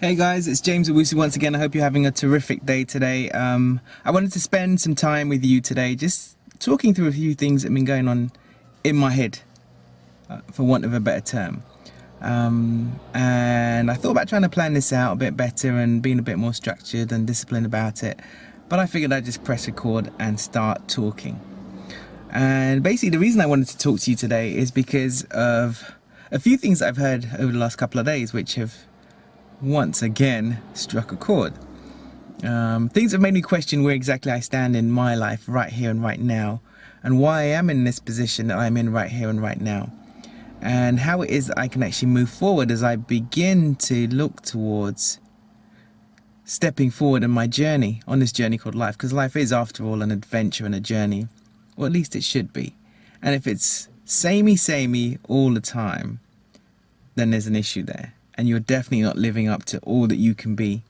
Hey guys, it's James Owusu once again. I hope you're having a terrific day today. I wanted to spend some time with you today just talking through a few things that have been going on in my head, for want of a better term. And I thought about trying to plan this out a bit better and being a bit more structured and disciplined about it. But I figured I'd just press record and start talking. And basically the reason I wanted to talk to you today is because of a few things that I've heard over the last couple of days which have once again struck a chord. Things have made me question where exactly I stand in my life right here and right now, and why I am in this position that I'm in right here and right now, and how it is that I can actually move forward as I begin to look towards stepping forward in my journey, on this journey called life, because life is after all an adventure and a journey, or at least it should be. And if it's samey all the time, then there's an issue there. And you're definitely not living up to all that you can be,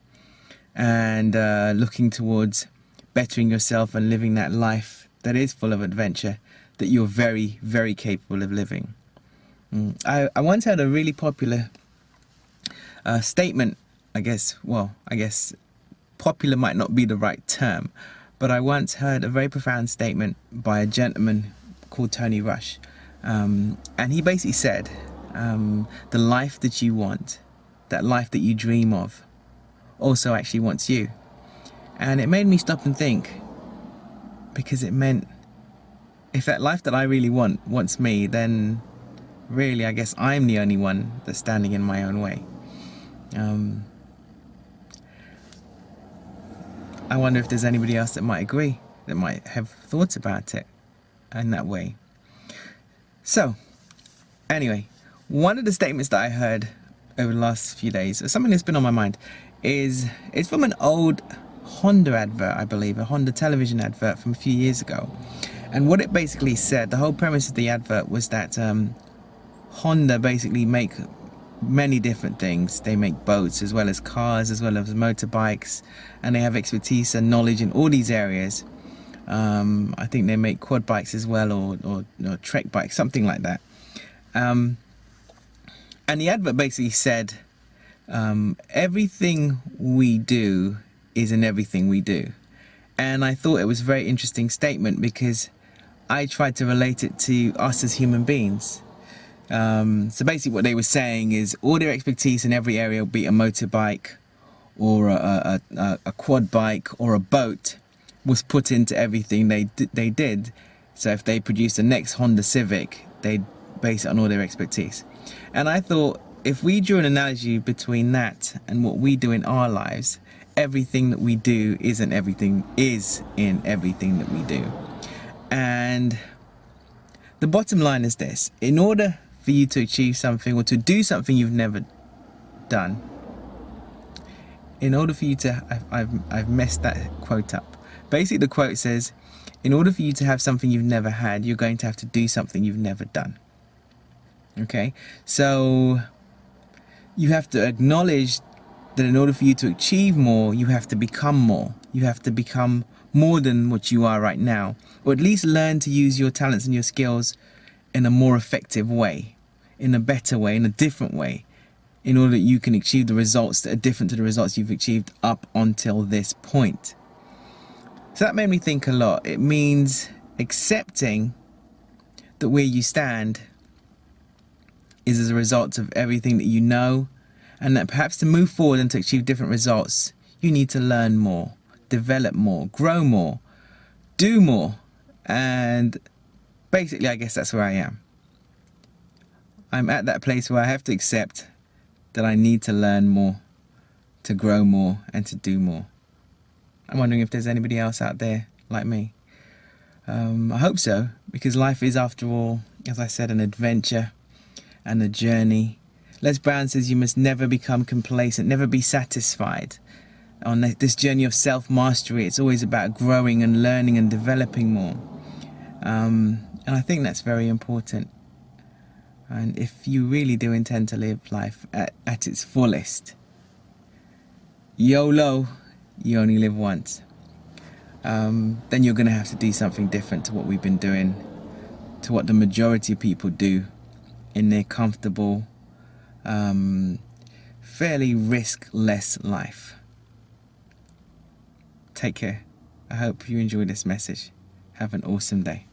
and looking towards bettering yourself and living that life that is full of adventure that you're very, very capable of living. I once had a really popular statement, I guess popular might not be the right term, but I once heard a very profound statement by a gentleman called Tony Rush, and he basically said, the life that you want, that life that you dream of, also actually wants you. And it made me stop and think, because it meant if that life that I really want wants me, then really I guess I'm the only one that's standing in my own way. I wonder if there's anybody else that might agree, that might have thoughts about it in that way. So anyway, one of the statements that I heard over the last few days, something that's been on my mind, it's from an old Honda advert, I believe, a Honda television advert from a few years ago. And what it basically said, the whole premise of the advert was that Honda basically make many different things. They make boats as well as cars, as well as motorbikes, and they have expertise and knowledge in all these areas. I think they make quad bikes as well, or trek bikes, something like that. And the advert basically said, everything we do is in everything we do. And I thought it was a very interesting statement because I tried to relate it to us as human beings. So basically what they were saying is all their expertise in every area, be it a motorbike or a quad bike or a boat, was put into everything they did. So if they produced the next Honda Civic, they'd base it on all their expertise. And I thought, if we drew an analogy between that and what we do in our lives, everything that we do is in everything that we do. And the bottom line is this: in order for you to achieve something or to do something you've never done, in order for you to, I've messed that quote up. Basically the quote says, in order for you to have something you've never had, you're going to have to do something you've never done. Okay, so you have to acknowledge that in order for you to achieve more, you have to become more. You have to become more than what you are right now, or at least learn to use your talents and your skills in a more effective way, in a better way, in a different way, in order that you can achieve the results that are different to the results you've achieved up until this point. So that made me think a lot. It means accepting that where you stand is as a result of everything that you know, and that perhaps to move forward and to achieve different results, you need to learn more, develop more, grow more, do more. And basically, I guess that's where I am. I'm at that place where I have to accept that I need to learn more, to grow more, and to do more. I'm wondering if there's anybody else out there like me. I hope so, because life is, after all, as I said, an adventure and a journey. Les Brown says you must never become complacent, never be satisfied. On this journey of self-mastery, it's always about growing and learning and developing more. And I think that's very important. And if you really do intend to live life at its fullest, YOLO, you only live once, then you're going to have to do something different to what we've been doing, to what the majority of people do in their comfortable, fairly risk-less life. Take care. I hope you enjoyed this message. Have an awesome day.